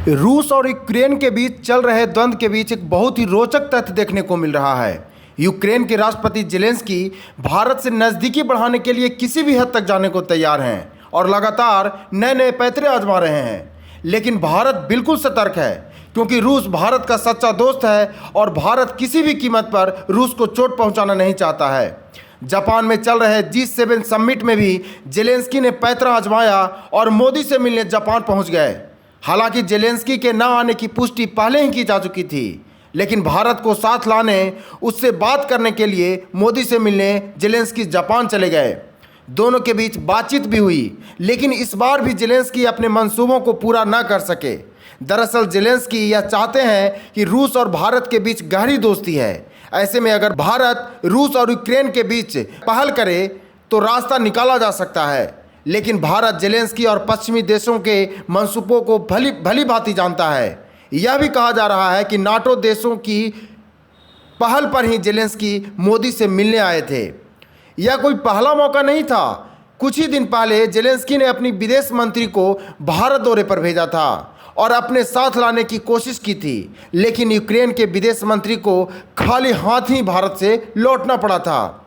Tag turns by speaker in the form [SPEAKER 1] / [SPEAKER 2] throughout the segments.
[SPEAKER 1] रूस और यूक्रेन के बीच चल रहे द्वंद्व के बीच एक बहुत ही रोचक तथ्य देखने को मिल रहा है। यूक्रेन के राष्ट्रपति जेलेंस्की भारत से नज़दीकी बढ़ाने के लिए किसी भी हद तक जाने को तैयार हैं और लगातार नए नए पैंतरे आजमा रहे हैं। लेकिन भारत बिल्कुल सतर्क है, क्योंकि रूस भारत का सच्चा दोस्त है और भारत किसी भी कीमत पर रूस को चोट पहुंचाना नहीं चाहता है। जापान में चल रहे G7 समिट में भी जेलेंस्की ने पैंतरा आजमाया और मोदी से मिलने जापान पहुंच गए। हालांकि जेलेंस्की के न आने की पुष्टि पहले ही की जा चुकी थी, लेकिन भारत को साथ लाने, उससे बात करने के लिए मोदी से मिलने जेलेंस्की जापान चले गए। दोनों के बीच बातचीत भी हुई, लेकिन इस बार भी जेलेंस्की अपने मंसूबों को पूरा न कर सके। दरअसल जेलेंस्की यह चाहते हैं कि रूस और भारत के बीच गहरी दोस्ती है। ऐसे में अगर भारत रूस और यूक्रेन के बीच पहल करे तो रास्ता निकाला जा सकता है। लेकिन भारत जेलेंस्की और पश्चिमी देशों के मंसूबों को भली भांति जानता है। यह भी कहा जा रहा है कि नाटो देशों की पहल पर ही जेलेंस्की मोदी से मिलने आए थे। यह कोई पहला मौका नहीं था। कुछ ही दिन पहले जेलेंस्की ने अपनी विदेश मंत्री को भारत दौरे पर भेजा था और अपने साथ लाने की कोशिश की थी, लेकिन यूक्रेन के विदेश मंत्री को खाली हाथ ही भारत से लौटना पड़ा था।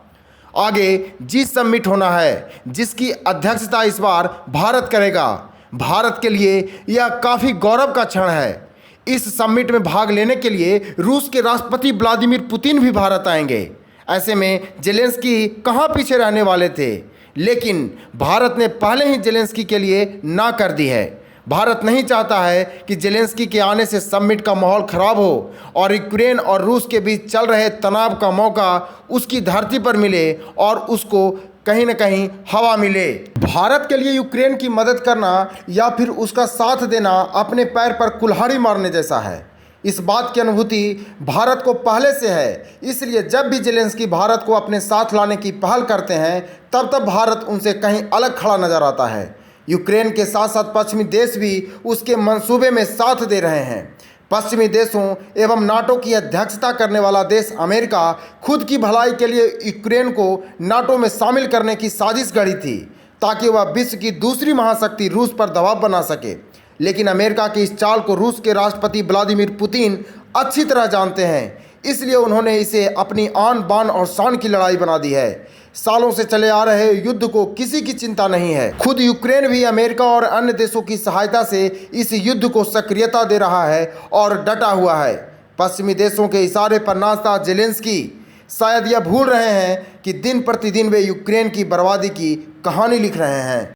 [SPEAKER 1] आगे G समिट होना है, जिसकी अध्यक्षता इस बार भारत करेगा। भारत के लिए यह काफ़ी गौरव का क्षण है। इस समिट में भाग लेने के लिए रूस के राष्ट्रपति व्लादिमीर पुतिन भी भारत आएंगे। ऐसे में जेलेंस्की कहाँ पीछे रहने वाले थे, लेकिन भारत ने पहले ही जेलेंस्की के लिए ना कर दी है। भारत नहीं चाहता है कि जेलेंस्की के आने से समिट का माहौल खराब हो और यूक्रेन और रूस के बीच चल रहे तनाव का मौका उसकी धरती पर मिले और उसको कहीं न कहीं हवा मिले। भारत के लिए यूक्रेन की मदद करना या फिर उसका साथ देना अपने पैर पर कुल्हाड़ी मारने जैसा है। इस बात की अनुभूति भारत को पहले से है। इसलिए जब भी जेलेंस्की भारत को अपने साथ लाने की पहल करते हैं, तब भारत उनसे कहीं अलग खड़ा नजर आता है। यूक्रेन के साथ साथ पश्चिमी देश भी उसके मंसूबे में साथ दे रहे हैं। पश्चिमी देशों एवं नाटो की अध्यक्षता करने वाला देश अमेरिका खुद की भलाई के लिए यूक्रेन को नाटो में शामिल करने की साजिश गढ़ी थी, ताकि वह विश्व की दूसरी महाशक्ति रूस पर दबाव बना सके। लेकिन अमेरिका की इस चाल को रूस के राष्ट्रपति व्लादिमीर पुतिन अच्छी तरह जानते हैं, इसलिए उन्होंने इसे अपनी आन बान और शान की लड़ाई बना दी है। सालों से चले आ रहे युद्ध को किसी की चिंता नहीं है। खुद यूक्रेन भी अमेरिका और अन्य देशों की सहायता से इस युद्ध को सक्रियता दे रहा है और डटा हुआ है। पश्चिमी देशों के इशारे पर नाचता जेलेंस्की शायद यह भूल रहे हैं कि दिन प्रतिदिन वे यूक्रेन की बर्बादी की कहानी लिख रहे हैं।